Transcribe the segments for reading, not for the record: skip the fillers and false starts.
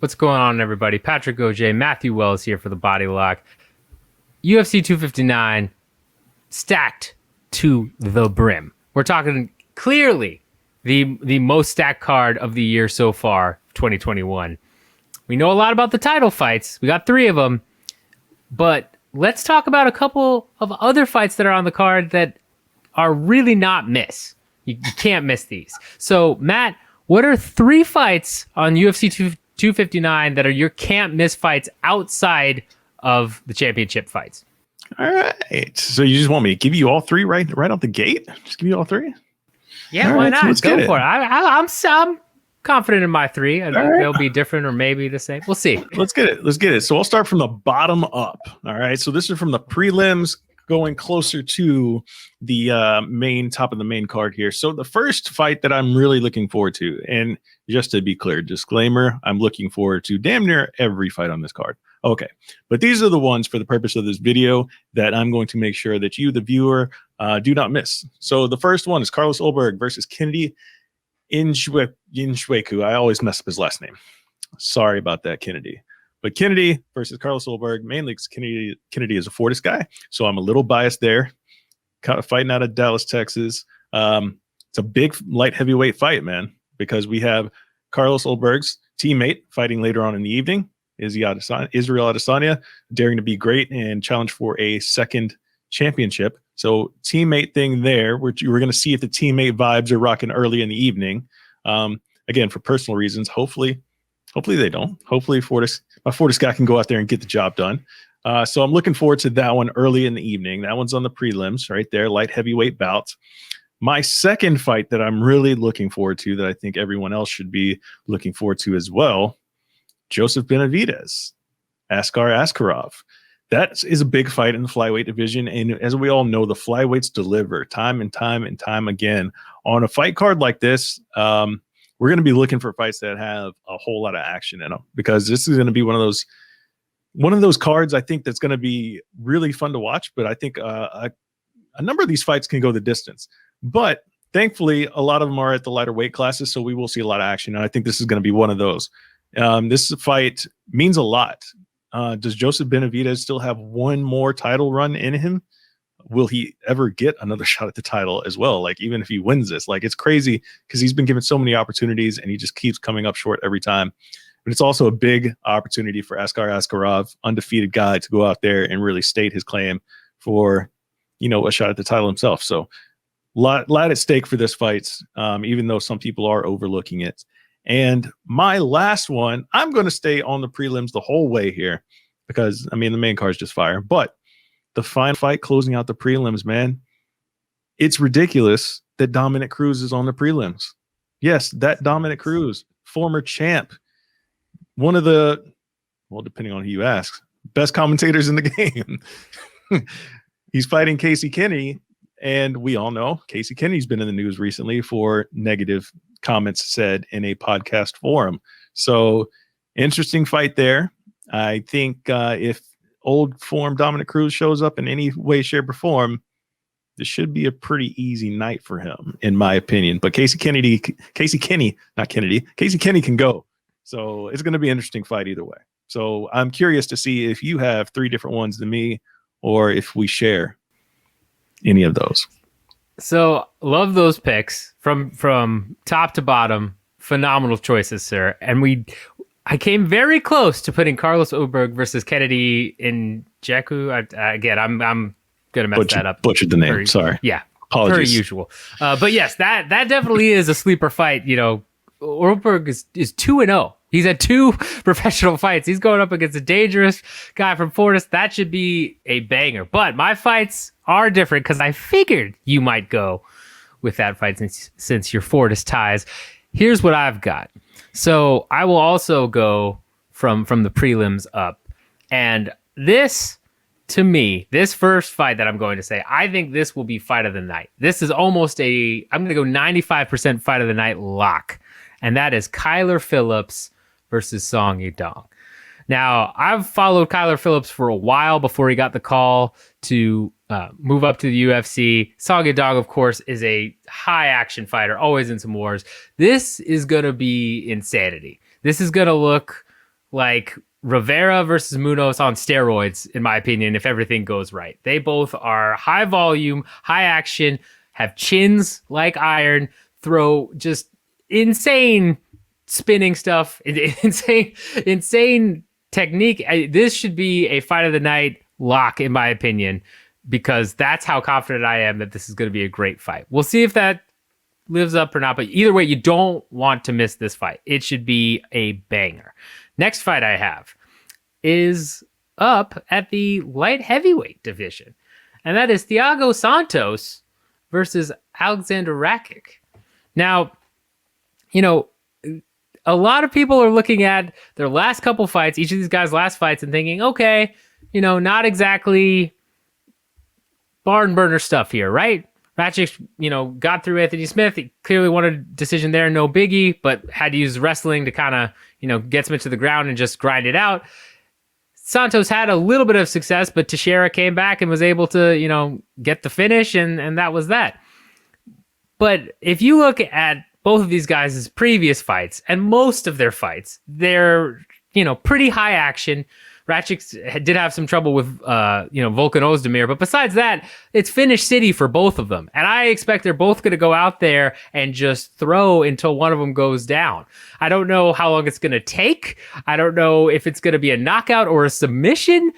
What's going on, everybody? Patrick Auger, Matthew Wells here for the Body Lock. UFC 259 stacked to the brim. We're talking clearly the most stacked card of the year so far, 2021. We know a lot about the title fights. We got 3 of them. But let's talk about a couple of other fights that are on the card that are really not miss. You can't miss these. So, Matt, what are 3 fights on UFC 259 that are your can't miss fights outside of the championship fights? All right. So you just want me to give you all 3 right out the gate? Just give you all 3? Yeah, all why right, not? so let's Go get for it. I'm confident in my 3. I think right. they'll be different or maybe the same. We'll see. Let's get it. So I'll start from the bottom up. All right. So this is from the prelims going closer to the top of the main card here. So the first fight that I'm really looking forward to, and just to be clear, disclaimer, I'm looking forward to damn near every fight on this card. Okay. But these are the ones for the purpose of this video that I'm going to make sure that you, the viewer, do not miss. So the first one is Carlos Ulberg versus Kennedy Nzechukwu. I always mess up his last name. Sorry about that, Kennedy. But Kennedy versus Carlos Olberg, mainly because Kennedy is a Fortis guy, so I'm a little biased there. Kind of fighting out of Dallas, Texas. It's a big light heavyweight fight, man, because we have Carlos Olberg's teammate fighting later on in the evening, Israel Adesanya, daring to be great and challenge for a second championship. So teammate thing there, we're going to see if the teammate vibes are rocking early in the evening. Again, for personal reasons, hopefully they don't. Hopefully my Fortis guy can go out there and get the job done. So I'm looking forward to that one early in the evening. That one's on the prelims right there, light heavyweight bouts. My second fight that I'm really looking forward to, that I think everyone else should be looking forward to as well, Joseph Benavidez, Askarov. That is a big fight in the flyweight division. And as we all know, the flyweights deliver time and time again. On a fight card like this, we're going to be looking for fights that have a whole lot of action in them, because this is going to be one of those cards I think that's going to be really fun to watch. But I think a number of these fights can go the distance. But thankfully, a lot of them are at the lighter weight classes, so we will see a lot of action. And I think this is going to be one of those. This fight means a lot. Does Joseph Benavidez still have one more title run in him? Will he ever get another shot at the title as well? Like, even if he wins this, like, it's crazy because he's been given so many opportunities and he just keeps coming up short every time. But it's also a big opportunity for Askarov, undefeated guy, to go out there and really state his claim for, a shot at the title himself. So lot at stake for this fight, even though some people are overlooking it. And my last one, I'm going to stay on the prelims the whole way here because, the main card is just fire. But the final fight closing out the prelims, man, it's ridiculous that Dominic Cruz is on the prelims. Yes, that Dominic Cruz, former champ, one of the, well, depending on who you ask, best commentators in the game. He's fighting Casey Kenney, and we all know Casey Kenney's been in the news recently for negative comments said in a podcast forum. So interesting fight there. I think if old form Dominic Cruz shows up in any way, shape, or form, this should be a pretty easy night for him, in my opinion. But Casey Kenney can go. So it's going to be an interesting fight either way. So I'm curious to see if you have 3 different ones than me, or if we share any of those. So love those picks from top to bottom. Phenomenal choices, sir. And I came very close to putting Carlos Olberg versus Kennedy Nzechukwu. Again, I'm gonna mess that up. Butchered the name. Sorry. Yeah, apologies. Per usual. But yes, that definitely is a sleeper fight. Olberg is 2-0. He's had 2 professional fights. He's going up against a dangerous guy from Fortis. That should be a banger. But my fights are different because I figured you might go with that fight since your Fortis ties. Here's what I've got. So I will also go from the prelims up. And this, to me, this first fight that I'm going to say, I think this will be fight of the night. This is almost I'm going to go 95% fight of the night lock. And that is Kyler Phillips versus Songy Yadong. Now, I've followed Kyler Phillips for a while before he got the call to move up to the UFC. Songy Yadong, of course, is a high-action fighter, always in some wars. This is going to be insanity. This is going to look like Rivera versus Munoz on steroids, in my opinion, if everything goes right. They both are high volume, high action, have chins like iron, throw just insane spinning stuff, insane technique. This should be a fight of the night lock, in my opinion, because that's how confident I am that this is going to be a great fight. We'll see if that lives up or not, but either way, you don't want to miss this fight. It should be a banger. Next fight I have is up at the light heavyweight division, and that is Thiago Santos versus Aleksandar Rakic. Now, a lot of people are looking at their last couple fights, each of these guys' last fights, and thinking, okay, not exactly barn burner stuff here, right? Rakic, got through Anthony Smith. He clearly wanted a decision there, no biggie, but had to use wrestling to kind of, get Smith to the ground and just grind it out. Santos had a little bit of success, but Teixeira came back and was able to, get the finish, and that was that. But if you look at both of these guys' previous fights, and most of their fights, they're, pretty high action. Rakic did have some trouble with, Volkan Ozdemir, but besides that, it's finish city for both of them. And I expect they're both going to go out there and just throw until one of them goes down. I don't know how long it's going to take. I don't know if it's going to be a knockout or a submission.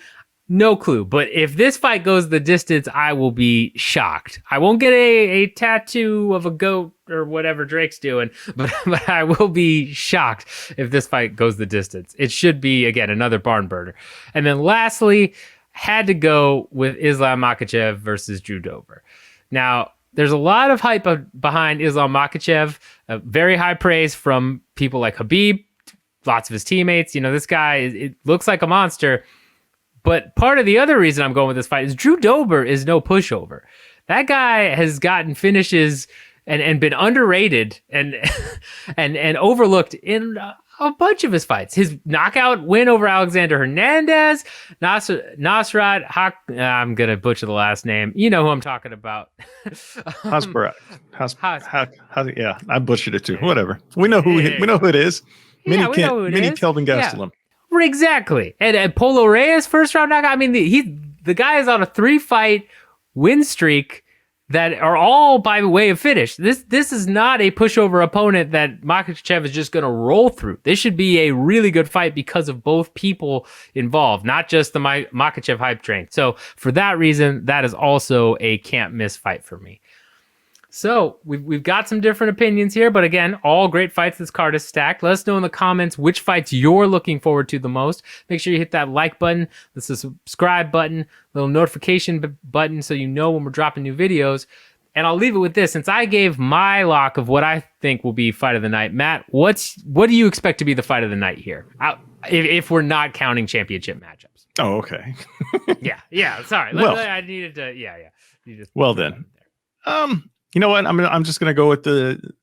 No clue. But if this fight goes the distance, I will be shocked. I won't get a tattoo of a goat or whatever Drake's doing, but I will be shocked if this fight goes the distance. It should be, again, another barn burner. And then lastly, had to go with Islam Makhachev versus Drew Dober. Now, there's a lot of hype behind Islam Makhachev, very high praise from people like Khabib, lots of his teammates. This guy, it looks like a monster. But part of the other reason I'm going with this fight is Drew Dober is no pushover. That guy has gotten finishes and been underrated and overlooked in a bunch of his fights. His knockout win over Alexander Hernandez, Nasrat I'm going to butcher the last name. You know who I'm talking about. Askarov. Yeah, I butchered it too. Whatever. We know who it is. Mini Kelvin Gastelum. Yeah. Exactly. And Polo Reyes, first round knockout. I mean, the guy is on a 3-fight win streak that are all by way of finish. This is not a pushover opponent that Makhachev is just going to roll through. This should be a really good fight because of both people involved, not just the Makhachev hype train. So for that reason, that is also a can't miss fight for me. So we've got some different opinions here, but again, all great fights. This card is stacked. Let us know in the comments which fights you're looking forward to the most. Make sure you hit that like button, the subscribe button, little notification button so you know when we're dropping new videos. And I'll leave it with this. Since I gave my lock of what I think will be fight of the night, Matt, what do you expect to be the fight of the night here? If we're not counting championship matchups. Oh, okay. yeah. Sorry. Well, I needed to. Yeah. Well then. You know what? I'm just gonna go with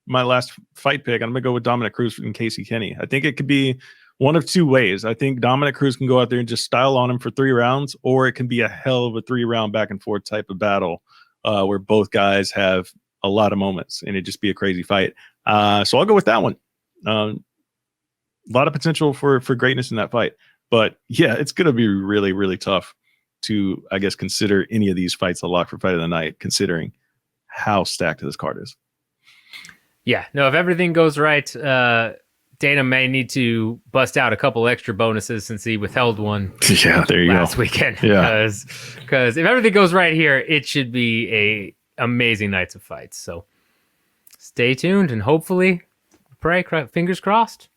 my last fight pick. I'm gonna go with Dominic Cruz and Casey Kenney. I think it could be one of two ways. I think Dominic Cruz can go out there and just style on him for 3 rounds, or it can be a hell of a 3-round back and forth type of battle where both guys have a lot of moments and it just be a crazy fight. So I'll go with that one. A lot of potential for greatness in that fight, but yeah, it's gonna be really, really tough to, I guess, consider any of these fights a lock for fight of the night, considering how stacked this card is. Yeah, no, if everything goes right, Dana may need to bust out a couple extra bonuses since he withheld one last weekend. Yeah. Because if everything goes right here, it should be a amazing nights of fights. So stay tuned and hopefully pray, fingers crossed.